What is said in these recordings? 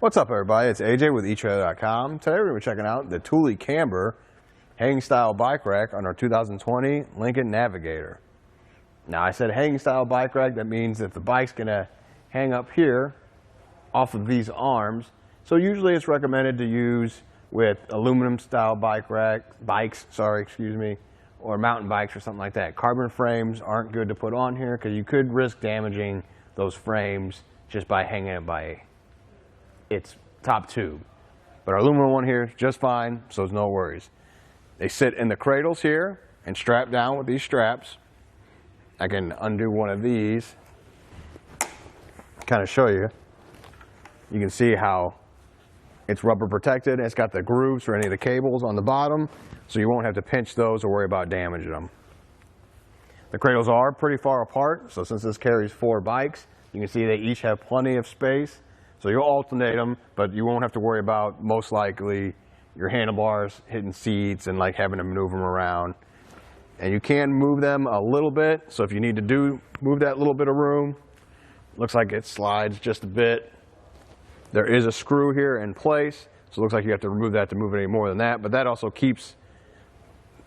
What's up, everybody? It's AJ with etrailer.com. Today we're going to be checking out the Thule Camber hanging style bike rack on our 2020 Lincoln Navigator. Now, I said hanging style bike rack. That means that the bike's going to hang up here off of these arms. So usually it's recommended to use with aluminum style bikes, or mountain bikes or something like that. Carbon frames aren't good to put on here because you could risk damaging those frames just by hanging it by its top tube. But our aluminum one here is just fine, so there's no worries. They sit in the cradles here and strap down with these straps. I can undo one of these, kind of show you. You can see how it's rubber protected. It's got the grooves for any of the cables on the bottom, so you won't have to pinch those or worry about damaging them. The cradles are pretty far apart, so since this carries 4 bikes, you can see they each have plenty of space. So you'll alternate them, but you won't have to worry about, most likely, your handlebars hitting seats and like having to maneuver them around. And you can move them a little bit, so if you need to move that little bit of room, looks like it slides just a bit. There is a screw here in place, so it looks like you have to remove that to move it any more than that, but that also keeps,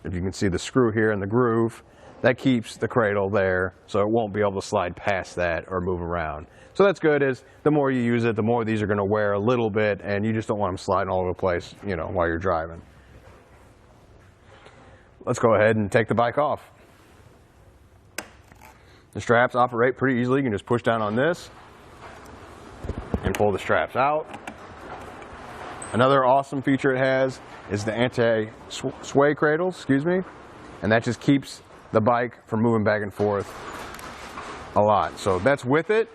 if you can see the screw here in the groove, that keeps the cradle there, so it won't be able to slide past that or move around. So that's good, is the more you use it, the more these are going to wear a little bit, and you just don't want them sliding all over the place, you know, while you're driving. Let's go ahead and take the bike off. The straps operate pretty easily. You can just push down on this and pull the straps out. Another awesome feature it has is the anti-sway cradles, and that just keeps the bike from moving back and forth a lot. So that's with it.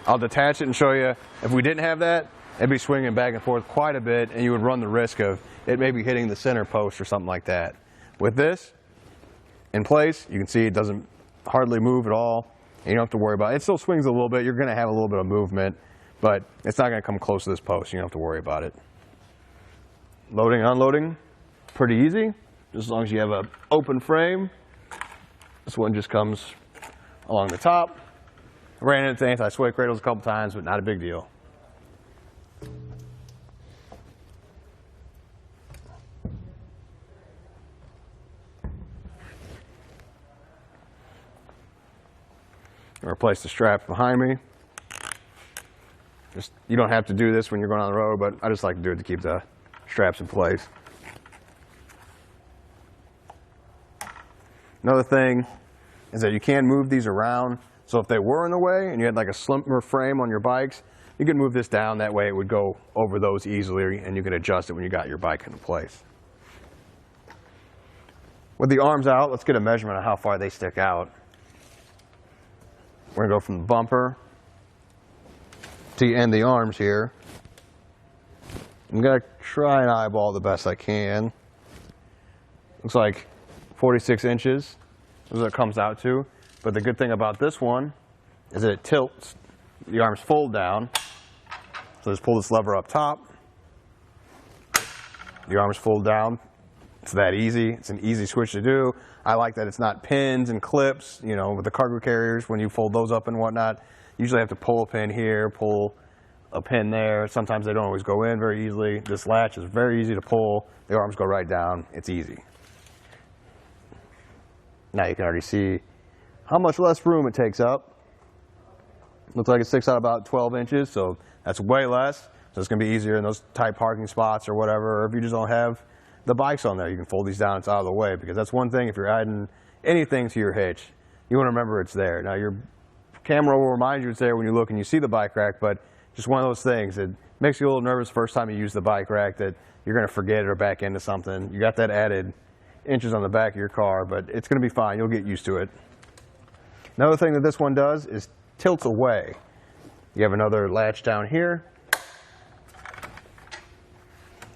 I'll detach it and show you. If we didn't have that, it'd be swinging back and forth quite a bit, and you would run the risk of it maybe hitting the center post or something like that. With this in place, you can see it doesn't hardly move at all, and you don't have to worry about it. It still swings a little bit. You're going to have a little bit of movement, but it's not going to come close to this post. You don't have to worry about it. Loading and unloading, pretty easy, just as long as you have an open frame. This one just comes along the top. I ran into anti-sway cradles a couple times, but not a big deal. Replace the straps behind me. You don't have to do this when you're going on the road, but I just like to do it to keep the straps in place. Another thing is that you can move these around. So if they were in the way and you had like a slimmer frame on your bikes, you can move this down. That way it would go over those easily, and you can adjust it when you got your bike into place. With the arms out, let's get a measurement of how far they stick out. We're going to go from the bumper to the end of the arms here. I'm going to try and eyeball the best I can. Looks like 46 inches is what it comes out to. But the good thing about this one is that it tilts. The arms fold down. So just pull this lever up top. The arms fold down. It's that easy. It's an easy switch to do. I like that it's not pins and clips. You know, with the cargo carriers, when you fold those up and whatnot, you usually have to pull a pin here, pull a pin there. Sometimes they don't always go in very easily. This latch is very easy to pull. The arms go right down. It's easy. Now you can already see how much less room it takes up. Looks like it sticks out about 12 inches, so that's way less. So it's going to be easier in those tight parking spots or whatever. Or if you just don't have the bikes on there, you can fold these down. It's out of the way, because that's one thing. If you're adding anything to your hitch, you want to remember it's there. Now, your camera will remind you it's there when you look and you see the bike rack, but just one of those things. It makes you a little nervous the first time you use the bike rack that you're going to forget it or back into something. You got that added inches on the back of your car, but it's going to be fine. You'll get used to it. Another thing that this one does is tilts away. You have another latch down here,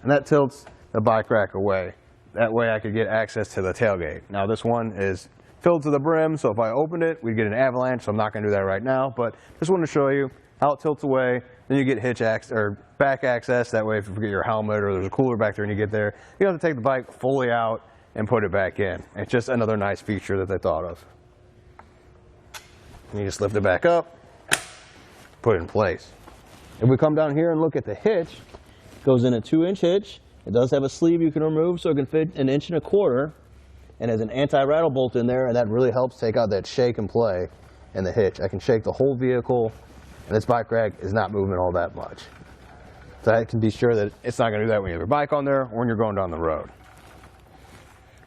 and that tilts the bike rack away. That way I could get access to the tailgate. Now this one is filled to the brim, so if I opened it, we'd get an avalanche, so I'm not going to do that right now, but just wanted to show you how it tilts away. Then you get hitch access, or back access. That way if you forget your helmet or there's a cooler back there and you get there, you don't have to take the bike fully out and put it back in. It's just another nice feature that they thought of. You just lift it back up, put it in place. If we come down here and look at the hitch, it goes in a 2-inch hitch. It does have a sleeve you can remove so it can fit 1 1/4 inch, and has an anti-rattle bolt in there, and that really helps take out that shake and play in the hitch. I can shake the whole vehicle, and this bike rack is not moving all that much. So I can be sure that it's not going to do that when you have your bike on there or when you're going down the road.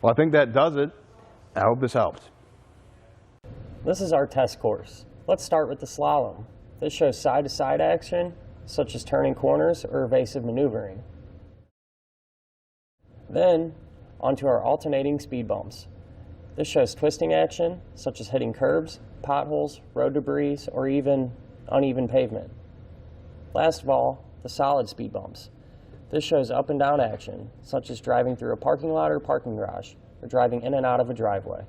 Well, I think that does it. I hope this helped. This is our test course. Let's start with the slalom. This shows side-to-side action, such as turning corners or evasive maneuvering. Then, onto our alternating speed bumps. This shows twisting action, such as hitting curbs, potholes, road debris, or even uneven pavement. Last of all, the solid speed bumps. This shows up and down action, such as driving through a parking lot or parking garage, or driving in and out of a driveway.